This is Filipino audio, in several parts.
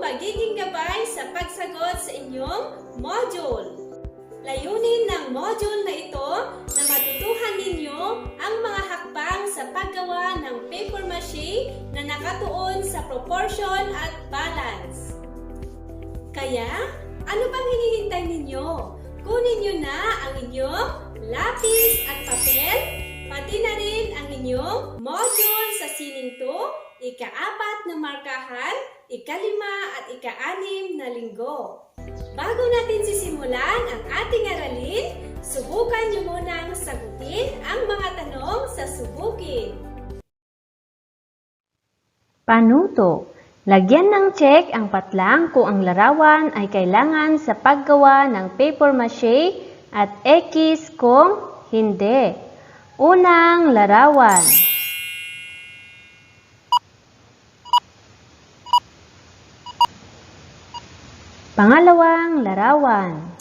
magiging gabay sa pagsagot sa inyong module. Layunin ng module na ito na matutuhan ninyo ang mga hakbang sa paggawa ng paper mache na nakatuon sa proportion at balance. Kaya, ano bang hinihintay ninyo? Kunin nyo na ang inyong lapis at papel, pati na rin ang inyong module sa sining 2, ika-4 na markahan, ika-5 at ika-6 na linggo. Bago natin sisimulan ang ating aralin, subukan nyo munang sagutin ang mga tanong sa subukin. Panuto. Lagyan ng check ang patlang kung ang larawan ay kailangan sa paggawa ng paper mache at X kung hindi. Unang larawan. Pangalawang larawan.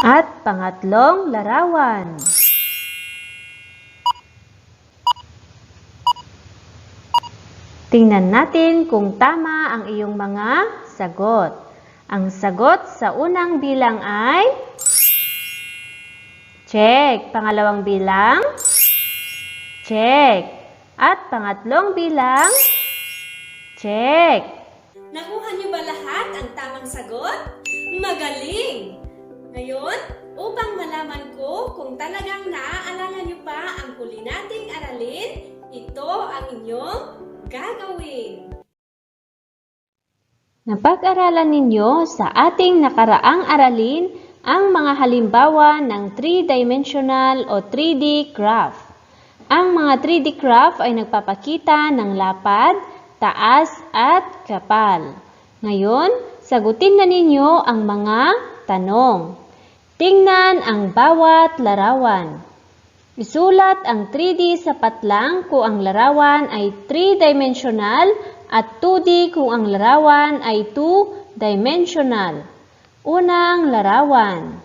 At pangatlong larawan. Tingnan natin kung tama ang iyong mga sagot. Ang sagot sa unang bilang ay check. Pangalawang bilang check. At pangatlong bilang check. Nakuha niyo ba lahat ang tamang sagot? Magaling! Ngayon, upang malaman ko kung talagang naaalala niyo pa ang huli nating aralin, ito ang inyong gagawin. Napag-aralan ninyo sa ating nakaraang aralin ang mga halimbawa ng 3-dimensional o 3D graph. Ang mga 3D graph ay nagpapakita ng lapad, taas at kapal. Ngayon, sagutin na ninyo ang mga tanong. Tingnan ang bawat larawan. Isulat ang 3D sa patlang kung ang larawan ay 3-dimensional at 2D kung ang larawan ay 2-dimensional. Unang larawan.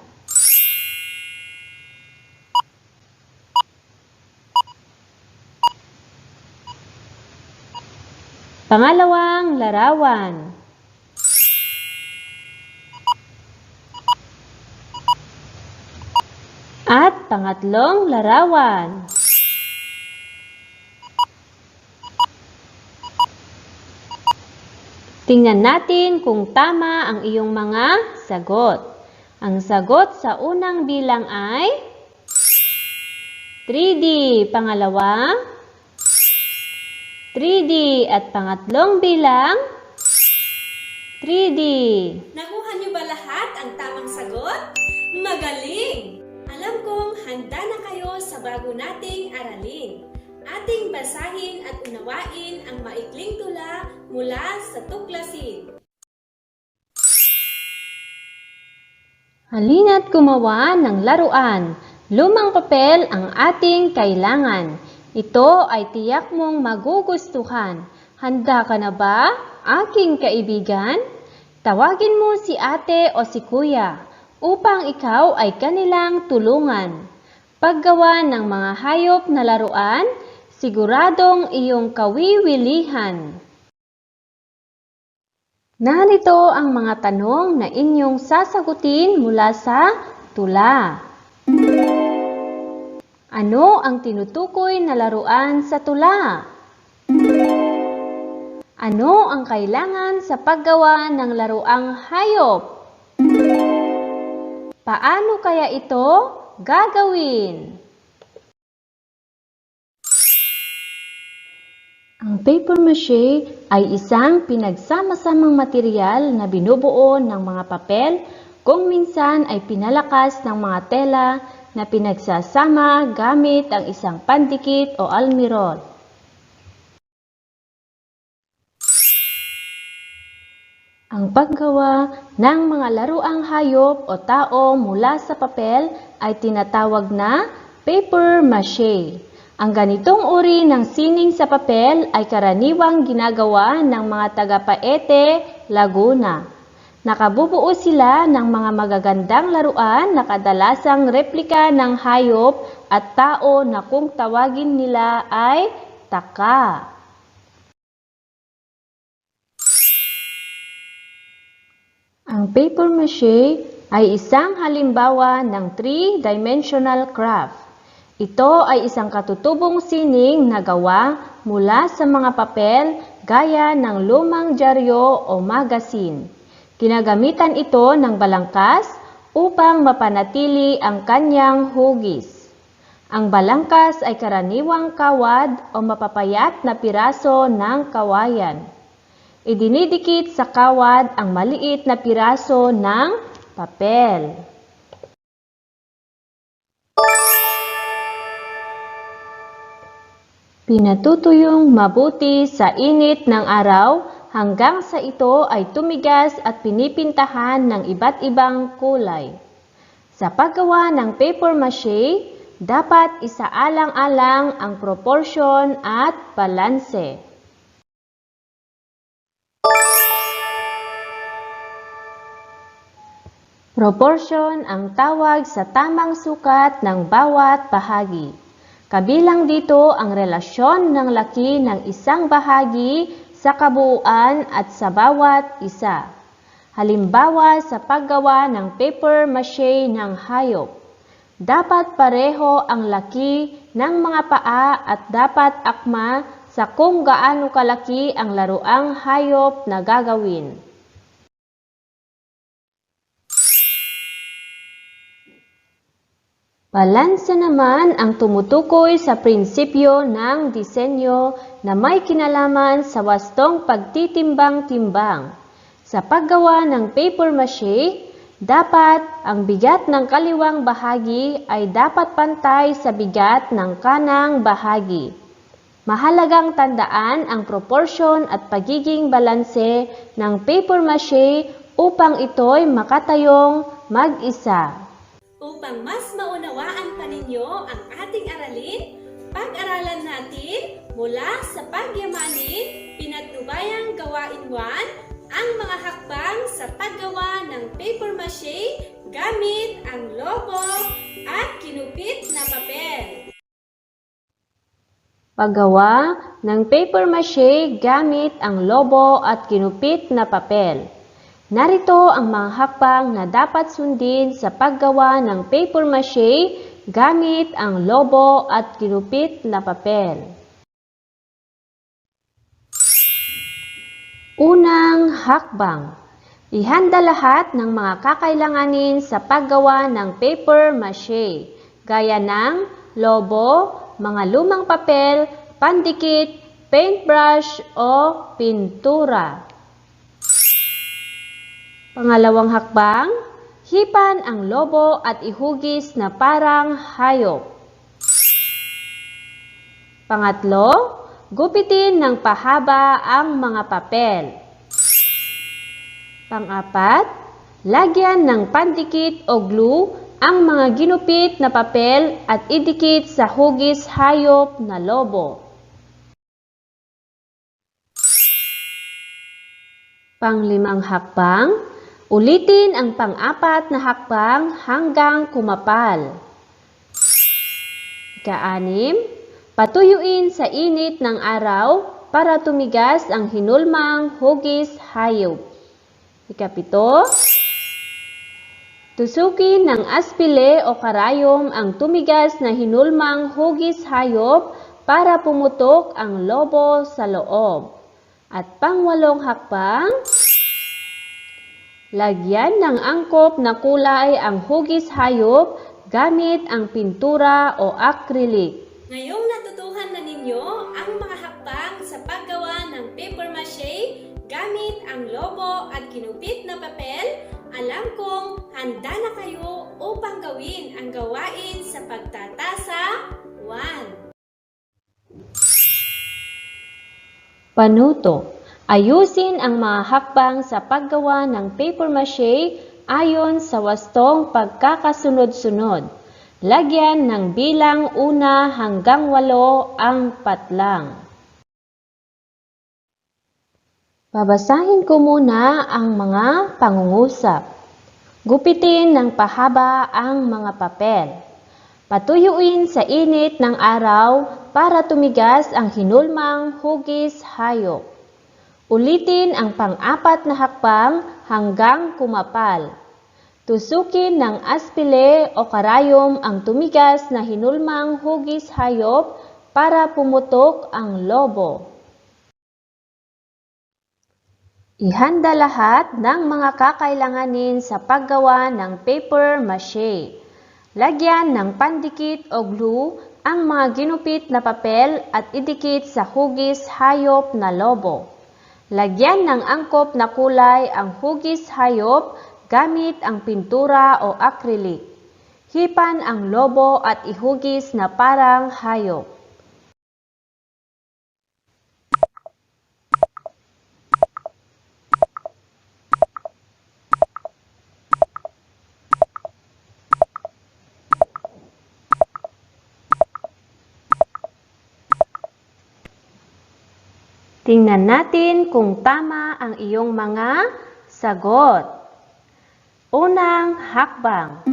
Pangalawang larawan. At pangatlong larawan. Tingnan natin kung tama ang iyong mga sagot. Ang sagot sa unang bilang ay 3D. Pangalawa, 3D. At pangatlong bilang 3D. Nakuha niyo ba lahat ang tamang sagot? Magaling! Alam kong handa na kayo sa bago nating aralin. Ating basahin at unawain ang maikling tula mula sa tuklasin. Halina't gumawa ng laruan. Lumang papel ang ating kailangan. Ito ay tiyak mong magugustuhan. Handa ka na ba, aking kaibigan? Tawagin mo si ate o si kuya upang ikaw ay kanilang tulungan. Paggawa ng mga hayop na laruan, siguradong iyong kawiwilihan. Narito ang mga tanong na inyong sasagutin mula sa tula. Ano ang tinutukoy na laruan sa tula? Ano ang kailangan sa paggawa ng laruang hayop? Paano kaya ito gagawin? Ang paper mache ay isang pinagsama-samang material na binubuo ng mga papel kung minsan ay pinalakas ng mga tela na pinagsasama gamit ang isang pandikit o almirol. Ang paggawa ng mga laruang hayop o tao mula sa papel ay tinatawag na paper mache. Ang ganitong uri ng sining sa papel ay karaniwang ginagawa ng mga taga-Paete, Laguna. Nakabubuo sila ng mga magagandang laruan na kadalasang replika ng hayop at tao na kung tawagin nila ay taka. Ang paper mache ay isang halimbawa ng three-dimensional craft. Ito ay isang katutubong sining na gawa mula sa mga papel gaya ng lumang dyaryo o magasin. Ginagamitan ito ng balangkas upang mapanatili ang kanyang hugis. Ang balangkas ay karaniwang kawad o mapapayat na piraso ng kawayan. Idinidikit sa kawad ang maliit na piraso ng papel. Pinatutuyong mabuti sa init ng araw hanggang sa ito ay tumigas at pinipintahan ng iba't ibang kulay. Sa paggawa ng paper mache, dapat isaalang-alang ang proporsyon at balanse. Proportion ang tawag sa tamang sukat ng bawat bahagi. Kabilang dito ang relasyon ng laki ng isang bahagi sa kabuuan at sa bawat isa. Halimbawa sa paggawa ng paper mache ng hayop. Dapat pareho ang laki ng mga paa at dapat akma sa kung gaano kalaki ang laruang hayop na gagawin. Balanse naman ang tumutukoy sa prinsipyo ng disenyo na may kinalaman sa wastong pagtitimbang-timbang. Sa paggawa ng paper mache, dapat ang bigat ng kaliwang bahagi ay dapat pantay sa bigat ng kanang bahagi. Mahalagang tandaan ang proporsyon at pagiging balanse ng paper mache upang ito'y makatayong mag-isa. Upang mas maunawaan pa ninyo ang ating aralin, pag-aralan natin mula sa pagyamanin, pinatubayang gawain 1, ang mga hakbang sa paggawa ng paper mache gamit ang lobo at kinupit na papel. Paggawa ng paper mache gamit ang lobo at kinupit na papel. Narito ang mga hakbang na dapat sundin sa paggawa ng paper mache gamit ang lobo at kinupit na papel. Unang hakbang. Ihanda lahat ng mga kakailanganin sa paggawa ng paper mache, gaya ng lobo, mga lumang papel, pandikit, paintbrush o pintura. Pangalawang hakbang, hipan ang lobo at ihugis na parang hayop. Pangatlo, gupitin ng pahaba ang mga papel. Pang-apat, lagyan ng pandikit o glue ang mga ginupit na papel at idikit sa hugis hayop na lobo. Pang-limang hakbang, ulitin ang pang-apat na hakbang hanggang kumapal. Ika-6, patuyuin sa init ng araw para tumigas ang hinulmang hugis hayop. Ika-7, tusukin ng aspile o karayom ang tumigas na hinulmang hugis hayop para pumutok ang lobo sa loob. At pang-8 hakbang, lagyan ng angkop na kulay ang hugis hayop gamit ang pintura o acrylic. Ngayong natutuhan na ninyo ang mga hakbang sa paggawa ng paper mache gamit ang lobo at kinupit na papel, alam kong handa na kayo upang gawin ang gawain sa pagtatasa 1. Panuto. Ayusin ang mga hakbang sa paggawa ng paper mache ayon sa wastong pagkakasunod-sunod. Lagyan ng bilang 1 hanggang 8 ang patlang. Babasahin ko muna ang mga pangungusap. Gupitin ng pahaba ang mga papel. Patuyuin sa init ng araw para tumigas ang hinulmang hugis hayop. Ulitin ang pang-apat na hakbang hanggang kumapal. Tusukin ng aspile o karayom ang tumigas na hinulmang hugis hayop para pumutok ang lobo. Ihanda lahat ng mga kakailanganin sa paggawa ng paper mache. Lagyan ng pandikit o glue ang mga ginupit na papel at idikit sa hugis hayop na lobo. Lagyan ng angkop na kulay ang hugis hayop gamit ang pintura o acrylic. Hipan ang lobo at ihugis na parang hayop. Tingnan natin kung tama ang iyong mga sagot. Unang hakbang.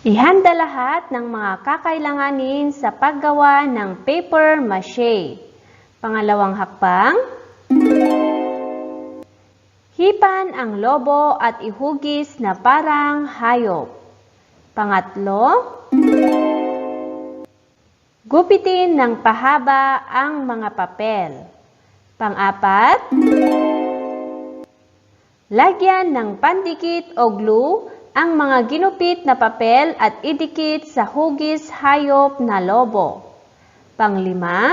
Ihanda lahat ng mga kakailanganin sa paggawa ng paper mache. Pangalawang hakbang. Hipan ang lobo at ihugis na parang hayop. Pangatlo. Gupitin ng pahaba ang mga papel. Pang-apat, lagyan ng pandikit o glue ang mga ginupit na papel at idikit sa hugis hayop na lobo. Pang-lima,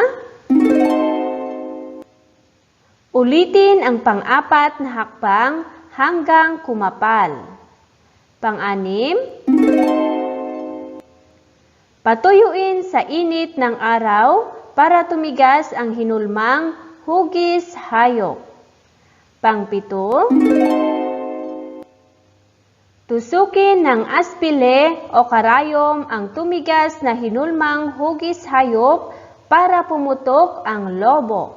ulitin ang pang-apat na hakbang hanggang kumapal. Pang-anim, patuyuin sa init ng araw para tumigas ang hinulmang hugis hayop. Pang-pito, tusukin ng aspile o karayom ang tumigas na hinulmang hugis hayop para pumutok ang lobo.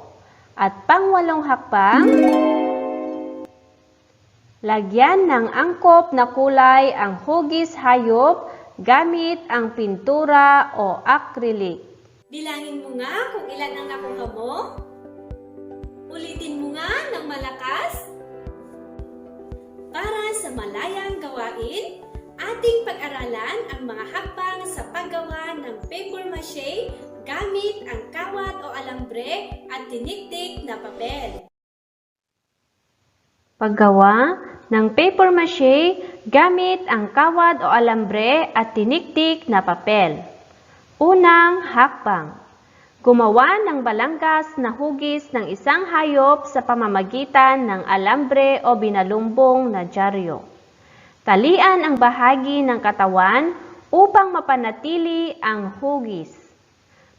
At pang-walong hakbang, lagyan ng angkop na kulay ang hugis hayop gamit ang pintura o acrylic. Bilangin mo nga kung ilan ang nakuha mo. Ulitin mo nga ng malakas. Para sa malayang gawain, ating pag-aralan ang mga hakbang sa paggawa ng paper mache gamit ang kawat o alambre at tiniktik na papel. Paggawa ng paper mache gamit ang kawad o alambre at tiniktik na papel. Unang hakbang. Gumawa ng balanggas na hugis ng isang hayop sa pamamagitan ng alambre o binalumbong na dyaryo. Talian ang bahagi ng katawan upang mapanatili ang hugis.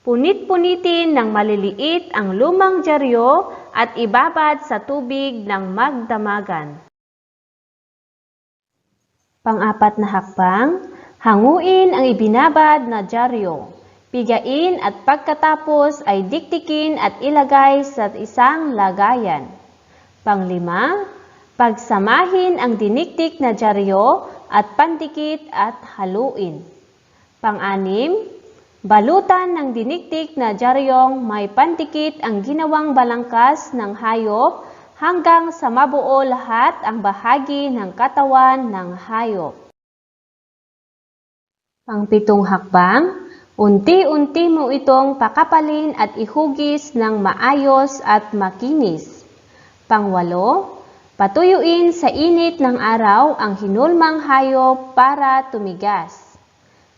Punit-punitin ng maliliit ang lumang dyaryo at ibabad sa tubig ng magdamagan. Pang-apat na hakbang, hanguin ang ibinabad na dyaryo. Pigain at pagkatapos ay diktikin at ilagay sa isang lagayan. Pang-lima, pagsamahin ang diniktik na dyaryo at pandikit at haluin. Pang-anim, balutan ng diniktik na dyaryong may pandikit ang ginawang balangkas ng hayop hanggang sa mabuo lahat ang bahagi ng katawan ng hayop. Pang-pitong hakbang, unti-unti mo itong pakapalin at ihugis ng maayos at makinis. Pang-walo, patuyuin sa init ng araw ang hinulmang hayop para tumigas.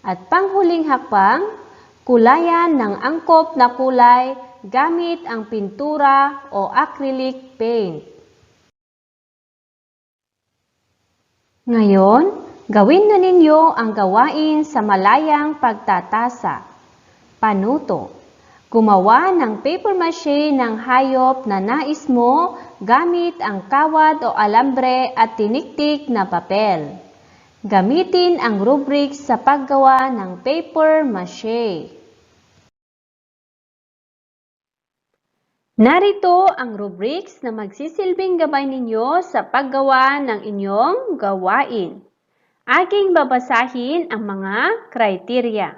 At panghuling hakbang, kulayan ng angkop na kulay gamit ang pintura o acrylic paint. Ngayon, gawin na ninyo ang gawain sa malayang pagtatasa. Panuto. Gumawa ng paper mache ng hayop na nais mo gamit ang kawad o alambre at tiniktik na papel. Gamitin ang rubrics sa paggawa ng paper mache. Narito ang rubrics na magsisilbing gabay ninyo sa paggawa ng inyong gawain. Aking babasahin ang mga kriteria.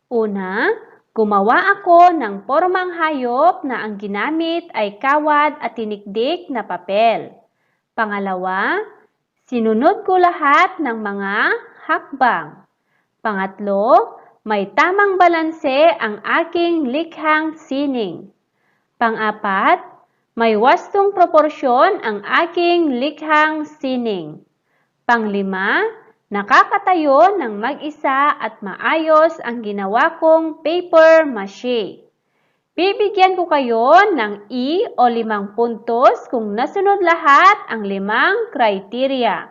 Una, gumawa ako ng pormang hayop na ang ginamit ay kawad at tinikdik na papel. Pangalawa, sinunod ko lahat ng mga hakbang. Pangatlo, may tamang balanse ang aking likhang sining. Pang-apat, may wastong proporsyon ang aking likhang sining. Panglima, nakakatayo ng mag-isa at maayos ang ginawa kong paper mache. Bibigyan ko kayo ng E o 5 puntos kung nasunod lahat ang 5 criteria.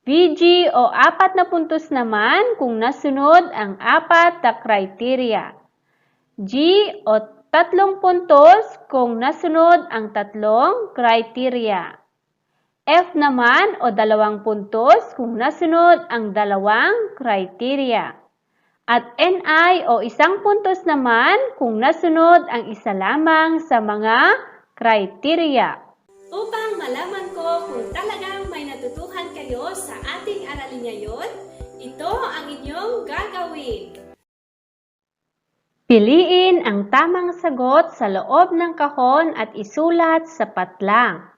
VG o 4 na puntos naman kung nasunod ang 4 na criteria. G o 3 puntos kung nasunod ang 3 criteria. F naman o 2 puntos kung nasunod ang 2 criteria. At NI o 1 puntos naman kung nasunod ang isa lamang sa mga criteria. Upang malaman ko kung talagang may natutuhan kayo sa ating aralin ngayon, ito ang inyong gagawin. Piliin ang tamang sagot sa loob ng kahon at isulat sa patlang.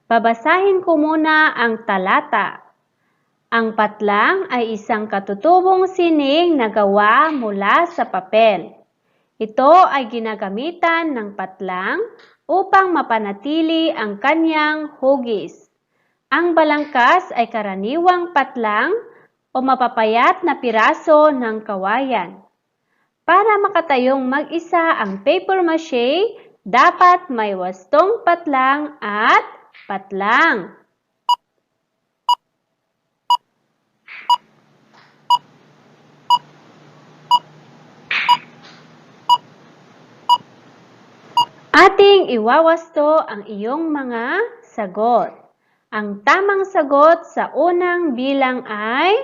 Babasahin ko muna ang talata. Ang patlang ay isang katutubong sining na gawa mula sa papel. Ito ay ginagamitan ng patlang upang mapanatili ang kanyang hugis. Ang balangkas ay karaniwang patlang o mapapayat na piraso ng kawayan. Para makatayong mag-isa ang paper mache, dapat may wastong patlang at patlang. Ating iwawasto ang iyong mga sagot. Ang tamang sagot sa unang bilang ay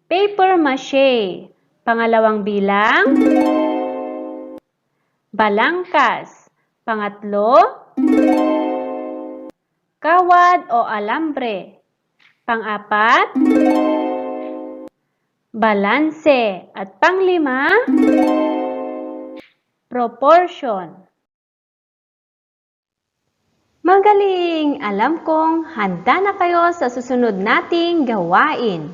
paper mache. Pangalawang bilang, balangkas. Pangatlo, kawad o alambre. Pang-apat, balanse. At panglima, proportion. Magaling! Alam kong handa na kayo sa susunod nating gawain.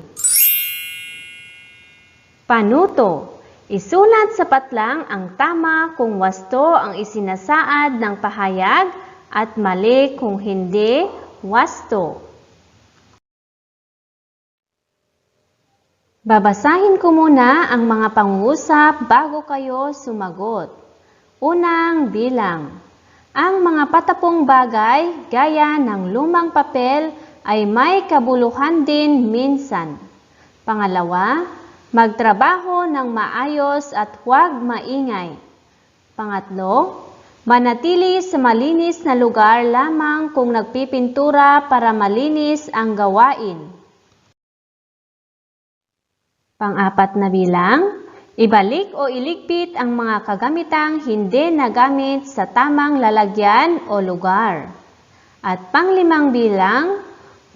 Panuto. Isulat sa patlang ang tama kung wasto ang isinasaad ng pahayag at mali kung hindi wasto. Babasahin ko muna ang mga pangungusap bago kayo sumagot. Unang bilang. Ang mga patapong bagay gaya ng lumang papel ay may kabuluhan din minsan. Pangalawa, magtrabaho ng maayos at huwag maingay. Pangatlo, manatili sa malinis na lugar lamang kung nagpipintura para malinis ang gawain. Pang-apat na bilang, ibalik o iligpit ang mga kagamitang hindi nagamit sa tamang lalagyan o lugar. At panglimang bilang,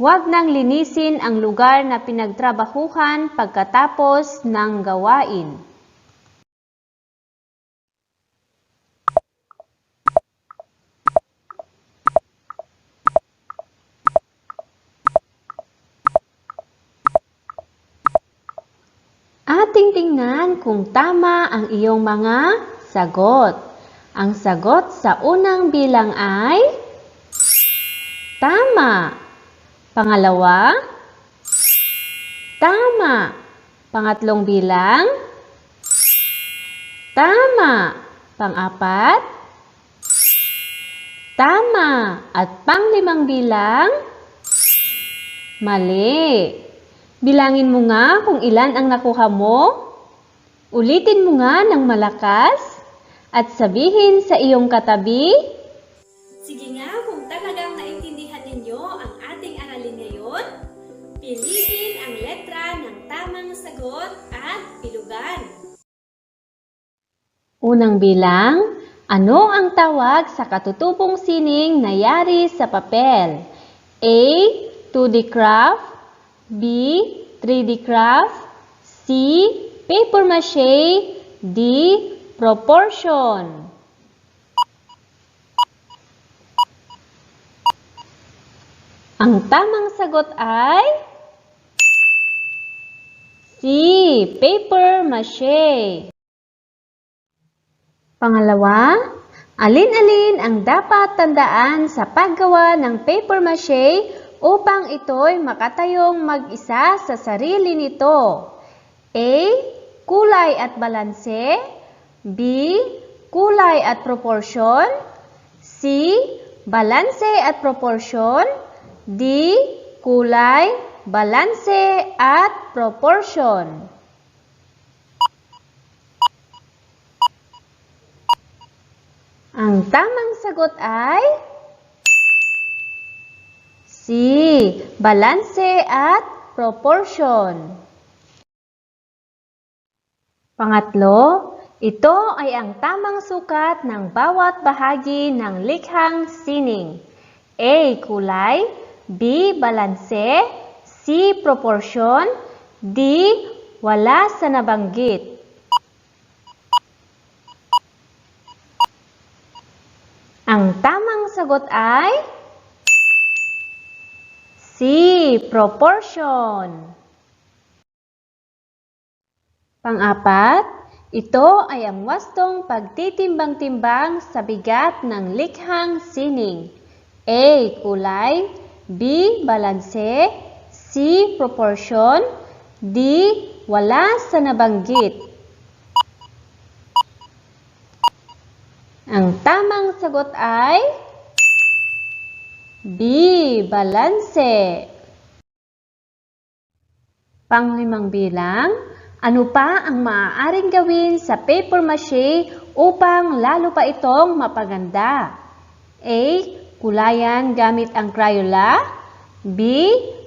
huwag nang linisin ang lugar na pinagtrabahuhan pagkatapos ng gawain. Ating tingnan kung tama ang iyong mga sagot. Ang sagot sa unang bilang ay tama. Pangalawa, tama. Pangatlong bilang, tama. Pang-apat, tama. At panglimang bilang, mali. Bilangin mo nga kung ilan ang nakuha mo. Ulitin mo nga ng malakas at sabihin sa iyong katabi. Sige nga, kung talagang naintindihan ninyo ang ating aralin ngayon, piliin ang letra ng tamang sagot at bilugan. Unang bilang, ano ang tawag sa katutubong sining na yari sa papel? A. 2D craft, B. 3D craft, C. Paper mache. D. Proportion. Ang tamang sagot ay C. Paper mache. Pangalawa, alin-alin ang dapat tandaan sa paggawa ng paper mache upang ito'y makatayong mag-isa sa sarili nito? A. Kulay at balanse. B. Kulay at proportion. C. Balanse at proportion. D. Kulay, balanse at proportion. Ang tamang sagot ay C. Balanse at proportion. Pangatlo, ito ay ang tamang sukat ng bawat bahagi ng likhang sining. A. Kulay. B. Balanse. C. Proportion. D. Wala sa nabanggit. Ang tamang sagot ay C. Proportion. Pang-apat, ito ay ang wastong pagtitimbang-timbang sa bigat ng likhang sining. A. Kulay. B. Balanse. C. Proportion. D. Wala sa nabanggit. Ang tamang sagot ay B. Balanse. Panglimang bilang, ano pa ang maaaring gawin sa paper mache upang lalo pa itong mapaganda? A. Kulayan gamit ang Crayola. B.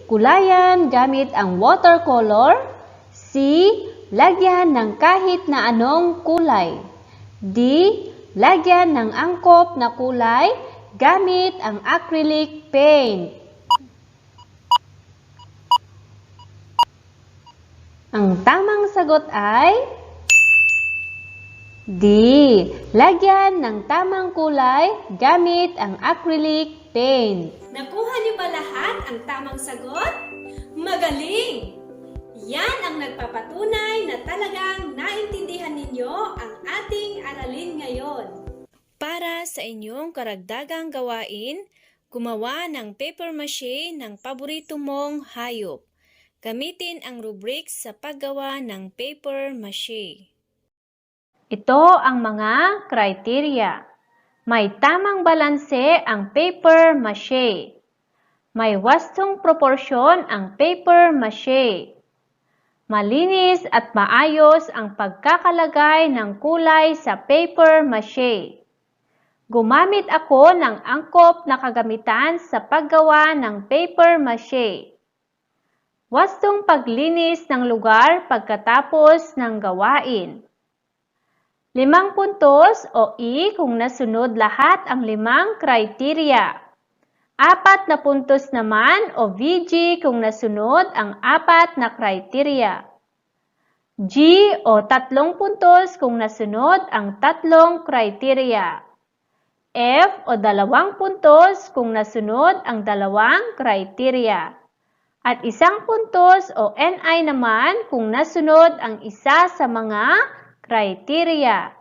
Kulayan gamit ang watercolor. C. Lagyan ng kahit na anong kulay. D. Lagyan ng angkop na kulay gamit ang acrylic paint. Ang tamang sagot ay D. Lagyan ng tamang kulay gamit ang acrylic paint. Nakuha niyo ba lahat ang tamang sagot? Magaling! Yan ang nagpapatunay na talagang naintindihan ninyo ang ating aralin ngayon. Para sa inyong karagdagang gawain, gumawa ng paper mache ng paborito mong hayop. Gamitin ang rubrics sa paggawa ng paper mache. Ito ang mga criteria. May tamang balanse ang paper mache. May wastong proporsyon ang paper mache. Malinis at maayos ang pagkakalagay ng kulay sa paper mache. Gumamit ako ng angkop na kagamitan sa paggawa ng paper mache. Wastong paglinis ng lugar pagkatapos ng gawain. 5 puntos o E kung nasunod lahat ang 5 kriteria. 4 na puntos naman o VG kung nasunod ang 4 na kriteria. G o 3 puntos kung nasunod ang 3 kriteria. F o 2 puntos kung nasunod ang 2 kriteria. At 1 puntos o NI naman kung nasunod ang isa sa mga kriteria.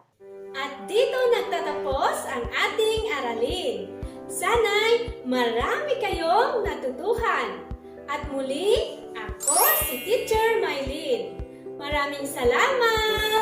At dito nagtatapos ang ating aralin. Sana'y marami kayong natutuhan. At muli, ako si Teacher Mylene. Maraming salamat!